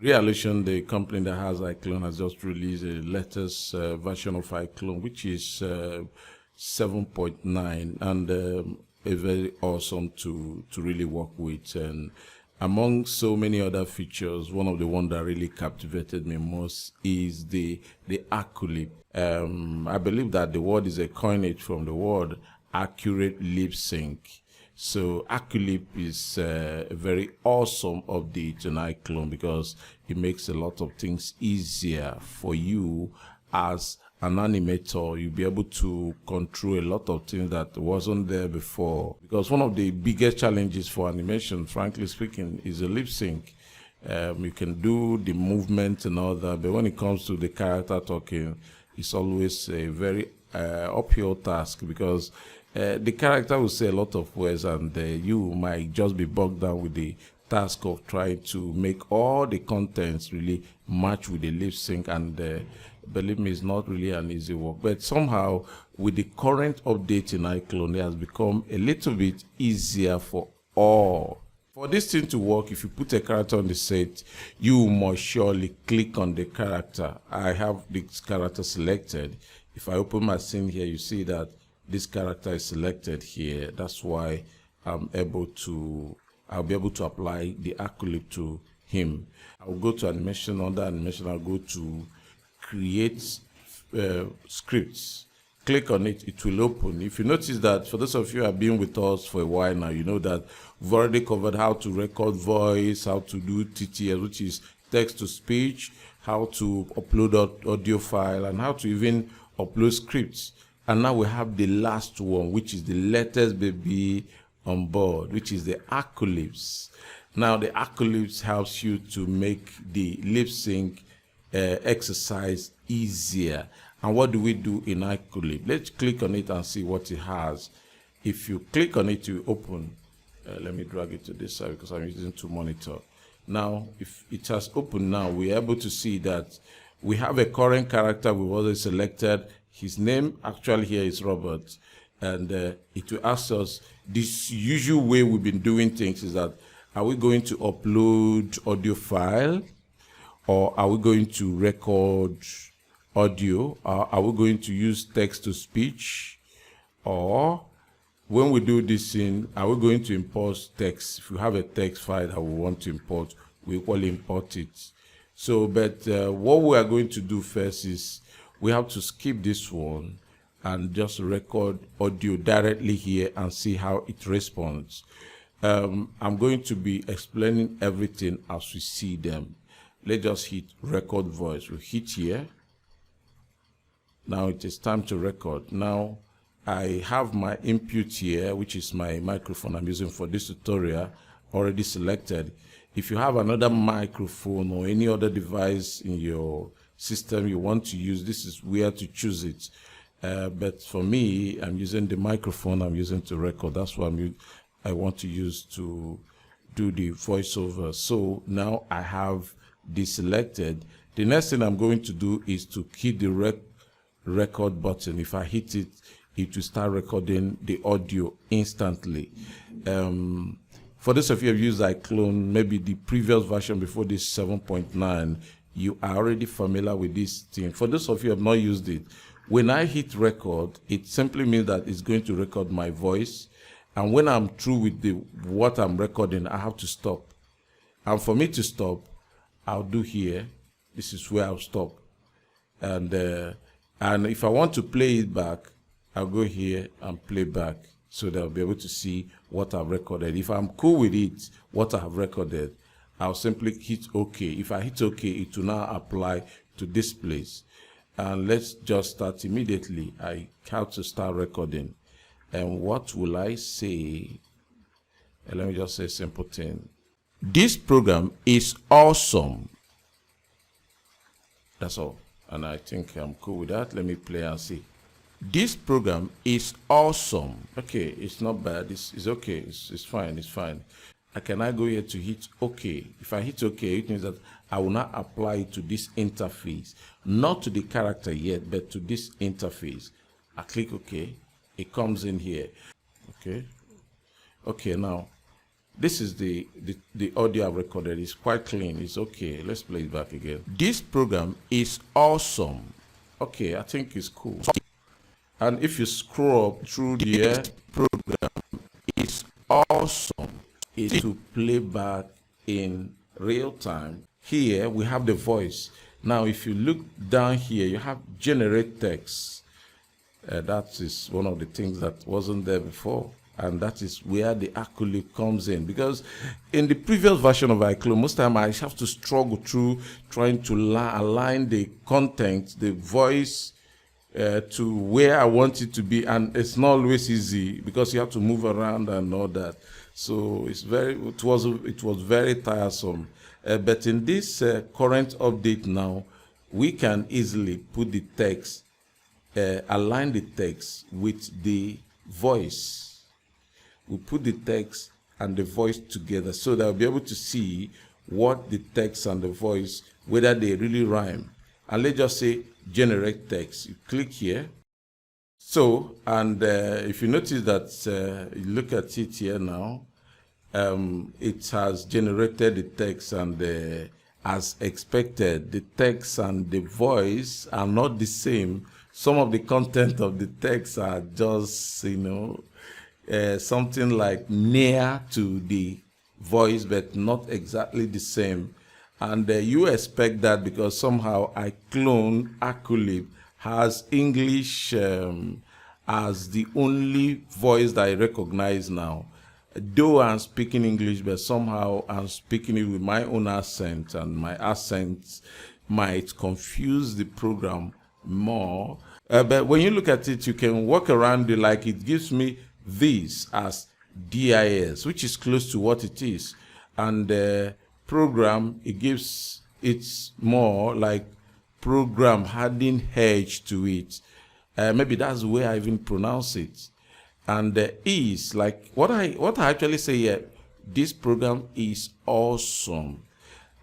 Realation, the company that has iClone, has just released a latest version of iClone, which is 7.9, and a very awesome to really work with. And among so many other features, one of the ones that really captivated me most is the Acculips. I believe that the word is a coinage from the word accurate lip sync. So Acculips is a very awesome update in iClone because it makes a lot of things easier for you as an animator. You'll be able to control a lot of things that wasn't there before. Because one of the biggest challenges for animation, frankly speaking, is the lip sync. You can do the movement and all that, but when it comes to the character talking, it's always a very uphill task because the character will say a lot of words, and you might just be bogged down with the task of trying to make all the contents really match with the lip sync. And believe me, it's not really an easy work. But somehow, with the current update in iClone, it has become a little bit easier for all. For this thing to work, if you put a character on the set, you must surely click on the character. I have this character selected. If I open my scene here, you see that this character is selected here. That's why I'll be able to apply the Acculips to him. I'll go to animation. Under animation, I'll go to create scripts. Click on it, it will open. If you notice that, for those of you who have been with us for a while now, you know that we've already covered how to record voice, how to do TTS, which is text to speech, how to upload audio file, and how to even upload scripts. And now we have the last one, which is the latest baby on board, which is the Acculips. Now the Acculips helps you to make the lip sync exercise easier. And what do we do in Acculips? Let's click on it and see what it has. If you click on it, you open. Let me drag it to this side because I'm using two monitors. Now, if it has opened now, we're able to see that we have a current character we've already selected. His name actually here is Robert. And it will ask us, this usual way we've been doing things is that, are we going to upload audio file? Or are we going to record audio? Are we going to use text to speech? Or when we do this thing, are we going to import text? If you have a text file that we want to import, we equally import it. So, but what we are going to do first is we have to skip this one and just record audio directly here and see how it responds. I'm going to be explaining everything as we see them. Let's just hit record voice. We hit here. Now it is time to record. Now I have my input here, which is my microphone I'm using for this tutorial, already selected. If you have another microphone or any other device in your system you want to use, this is where to choose it. But for me, I'm using the microphone I'm using to record. That's what I want to use to do the voiceover. So now I have this selected. The next thing I'm going to do is to hit the record button. If I hit it, it will start recording the audio instantly. For those of you who have used iClone, maybe the previous version before this 7.9, you are already familiar with this thing. For those of you who have not used it, when I hit record, it simply means that it's going to record my voice. And when I'm through with what I'm recording, I have to stop. And for me to stop, I'll do here. This is where I'll stop. And if I want to play it back, I'll go here and play back so that I'll be able to see what I've recorded. If I'm cool with it, what I have recorded, I'll simply hit OK. If I hit OK, it will now apply to this place. And let's just start immediately. I have to start recording. And what will I say? Let me just say a simple thing. This program is awesome. That's all. And I think I'm cool with that. Let me play and see. This program is awesome. Okay, it's not bad. It's okay. It's fine. It's fine. Can I go here to hit OK? If I hit OK, it means that I will not apply it to this interface. Not to the character yet, but to this interface. I click OK. It comes in here. Okay. Okay, now This is the audio I've recorded. It's quite clean. It's okay. Let's play it back again. This program is awesome. Okay, I think it's cool. And if you scroll up through the program, it's awesome. It's to play back in real time. Here we have the voice. Now, if you look down here, you have generate text. That is one of the things that wasn't there before. And that is where the Acculips comes in. Because in the previous version of iClone, most time I have to struggle through trying to align the content, the voice, to where I want it to be. And it's not always easy because you have to move around and all that. So it was very tiresome. But in this current update now, we can easily put the text, align the text with the voice. We put the text and the voice together so that we'll be able to see what the text and the voice, whether they really rhyme. And let's just say generate text. You click here. So, and if you notice that, you look at it here now, it has generated the text, and as expected, the text and the voice are not the same. Some of the content of the text are just, something like near to the voice, but not exactly the same. And you expect that because somehow Acculips has English as the only voice that I recognize now. Though I'm speaking English, but somehow I'm speaking it with my own accent, and my accent might confuse the program more. But when you look at it, you can walk around it like it gives me this as DIS, which is close to what it is. And the program, it gives it's more like program adding H to it. Maybe that's the way I even pronounce it. And is like what I actually say here. This program is awesome.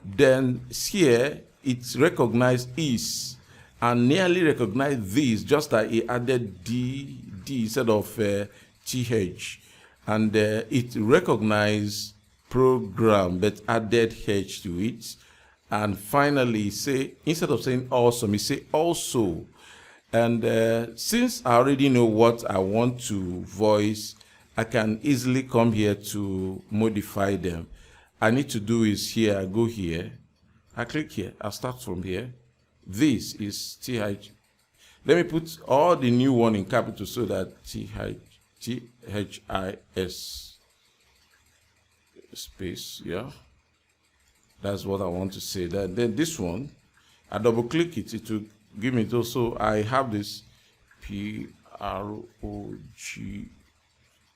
Then here it's recognized is and nearly recognized this, just that it added D instead of TH, and it recognized program but added H to it. And finally, say instead of saying awesome, it say also. And since I already know what I want to voice, I can easily come here to modify them. I need to do is here, I go here, I click here, I start from here. This is TH. Let me put all the new one in capital so that THIS space, yeah. That's what I want to say. Then this one, I double click it, it will give me those. So I have this PROG,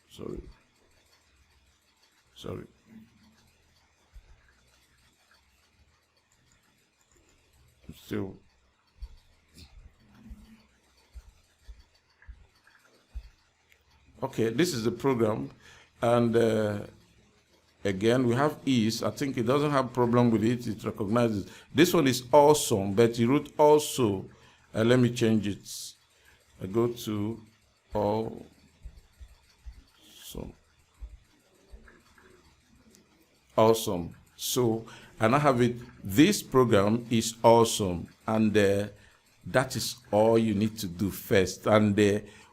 sorry. Still. Okay, this is the program, and again we have is. I think it doesn't have problem with it. It recognizes this one is awesome, but you wrote also. Let me change it. I go to awesome. Awesome. So, and I have it. This program is awesome, and that is all you need to do first. And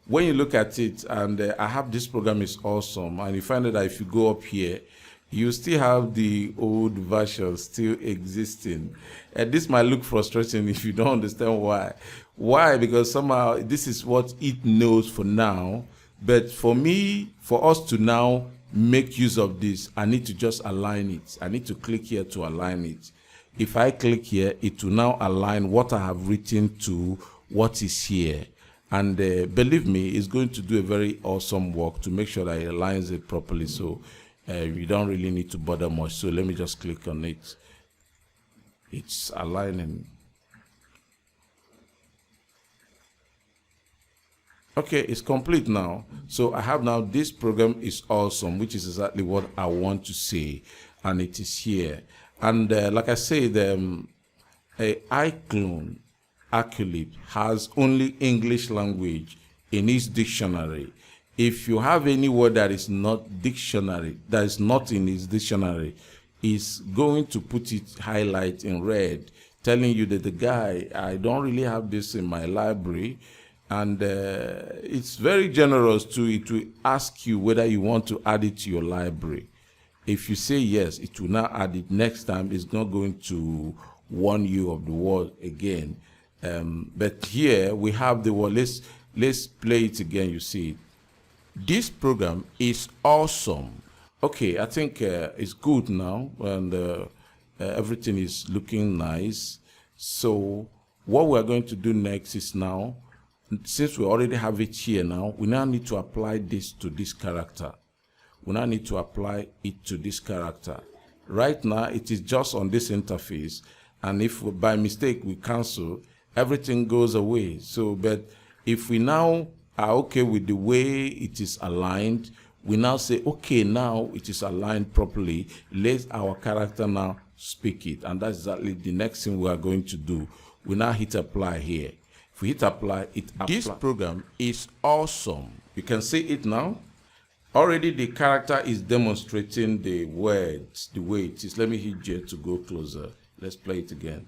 when you look at it, and I have this program is awesome, and you find that if you go up here, you still have the old version still existing. And this might look frustrating if you don't understand why. Why? Because somehow this is what it knows for now. But for me, for us to now make use of this, I need to just align it. I need to click here to align it. If I click here, it will now align what I have written to what is here. And believe me, it's going to do a very awesome work to make sure that it aligns it properly. So you don't really need to bother much. So let me just click on it. It's aligning. Okay, it's complete now. So I have now this program is awesome, which is exactly what I want to say. And it is here. And like I said, iClone Acculips has only English language in its dictionary. If you have any word that is not dictionary, that is not in his dictionary, is going to put it highlight in red, telling you that the guy, I don't really have this in my library. And it's very generous to it to ask you whether you want to add it to your library. If you say yes, it will now add it. Next time, it's not going to warn you of the word again. But here we have the word. Let's play it again. You see it. This program is awesome. Okay, I think it's good now, and everything is looking nice. So what we're going to do next is now, since we already have it here now, we now need to apply this to this character. We now need to apply it to this character. Right now, it is just on this interface, and if by mistake we cancel, everything goes away. So, but if we now are okay with the way it is aligned, we now say, okay, now it is aligned properly. Let our character now speak it. And that's exactly the next thing we are going to do. We now hit apply here. If we hit apply, it applies. This program is awesome. You can see it now. Already the character is demonstrating the words the way it is. Let me hit J to go closer. Let's play it again.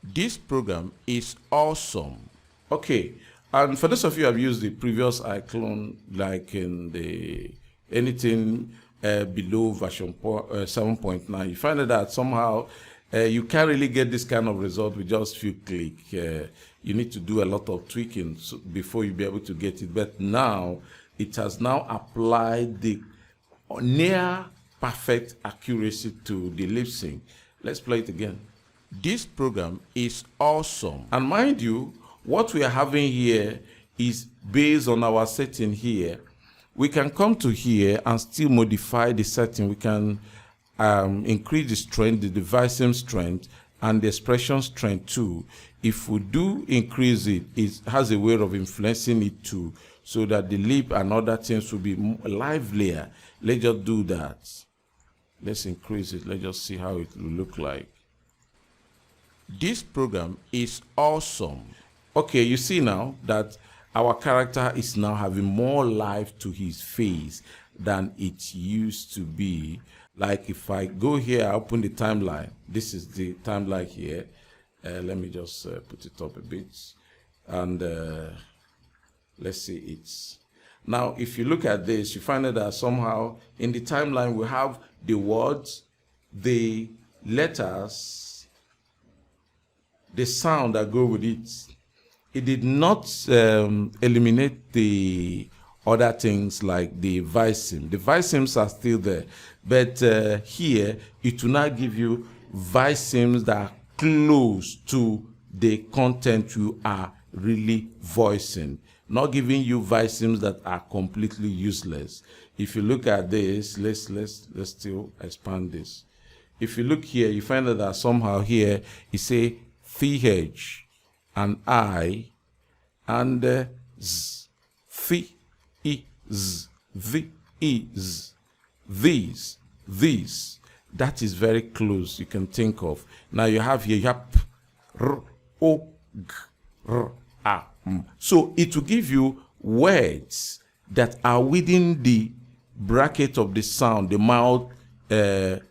This program is awesome. Okay. And for those of you who have used the previous iClone, like in the anything below version 7.9, you find that somehow you can't really get this kind of result with just few clicks. You need to do a lot of tweaking before you be able to get it. But now it has now applied the near perfect accuracy to the lip sync. Let's play it again. This program is awesome. And mind you, what we are having here is based on our setting here. We can come to here and still modify the setting. We can increase the strength, the device strength, and the expression strength too. If we do increase it, it has a way of influencing it too, so that the lip and other things will be livelier. Let's just do that. Let's increase it. Let's just see how it will look like. This program is awesome. Okay, you see now that our character is now having more life to his face than it used to be. Like if I go here, I open the timeline. This is the timeline here. Let me just put it up a bit. And let's see it. Now, if you look at this, you find that somehow in the timeline we have the words, the letters, the sound that go with it. It did not eliminate the other things like the voicing. The voicings are still there, but here it will now give you voicings that are close to the content you are really voicing, not giving you voicings that are completely useless. If you look at this, let's still expand this. If you look here, you find that somehow here it say TH and I and Z, th, I, Z, the, is, these. That is very close, you can think of. Now you have here, you have P, R, O, G, R, A, M. So it will give you words that are within the bracket of the sound, the mouth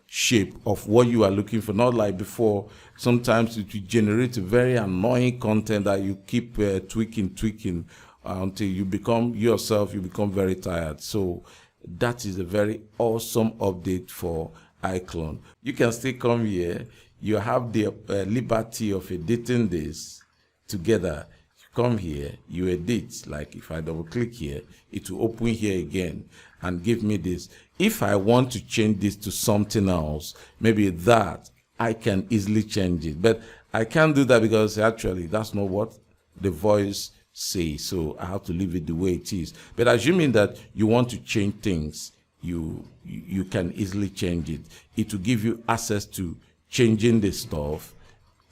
shape of what you are looking for. Not like before, sometimes it will generate a very annoying content that you keep tweaking until you become very tired. So that is a very awesome update for iClone. You can still come here. You have the liberty of editing this together. You come here, you edit. Like if I double click here, it will open here again and give me this. If I want to change this to something else, maybe that, I can easily change it. But I can't do that because actually that's not what the voice says. So I have to leave it the way it is. But assuming that you want to change things, you can easily change it. It will give you access to changing the stuff,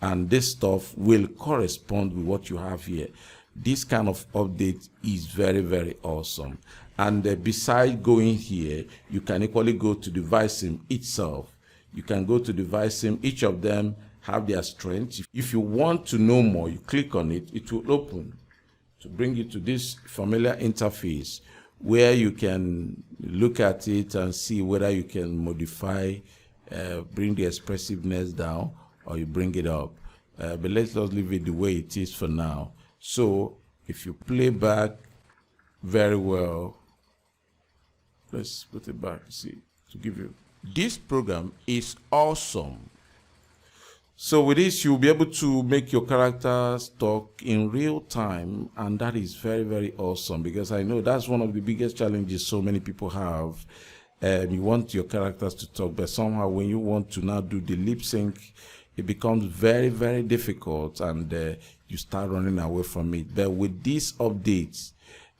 and this stuff will correspond with what you have here. This kind of update is very, very awesome. And besides going here, you can equally go to the voicing itself. You can go to the voicing. Each of them have their strengths. If you want to know more, you click on it. It will open to bring you to this familiar interface where you can look at it and see whether you can modify, bring the expressiveness down, or you bring it up. But let's just leave it the way it is for now. So if you play back very well, let's put it back, see, to give you. This program is awesome. So with this, you'll be able to make your characters talk in real time, and that is very, very awesome, because I know that's one of the biggest challenges so many people have. You want your characters to talk, but somehow when you want to now do the lip sync, it becomes very, very difficult, and you start running away from it. But with these updates,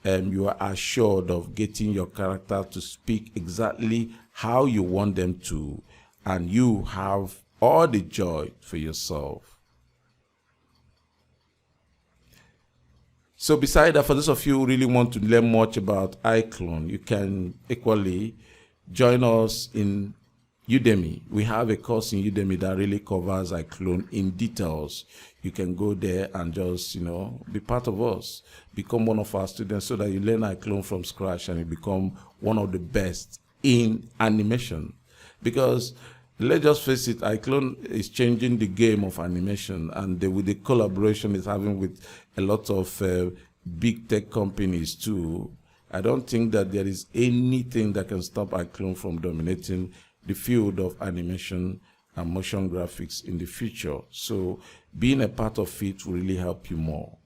you are assured of getting your character to speak exactly how you want them to, and you have all the joy for yourself. So beside that, for those of you who really want to learn much about iClone, you can equally join us in Udemy. We have a course in Udemy that really covers iClone in details. You can go there and just, be part of us, become one of our students, so that you learn iClone from scratch and you become one of the best in animation. Because let's just face it, iClone is changing the game of animation, and with the collaboration it's having with a lot of big tech companies too, I don't think that there is anything that can stop iClone from dominating the field of animation and motion graphics in the future. So being a part of it will really help you more.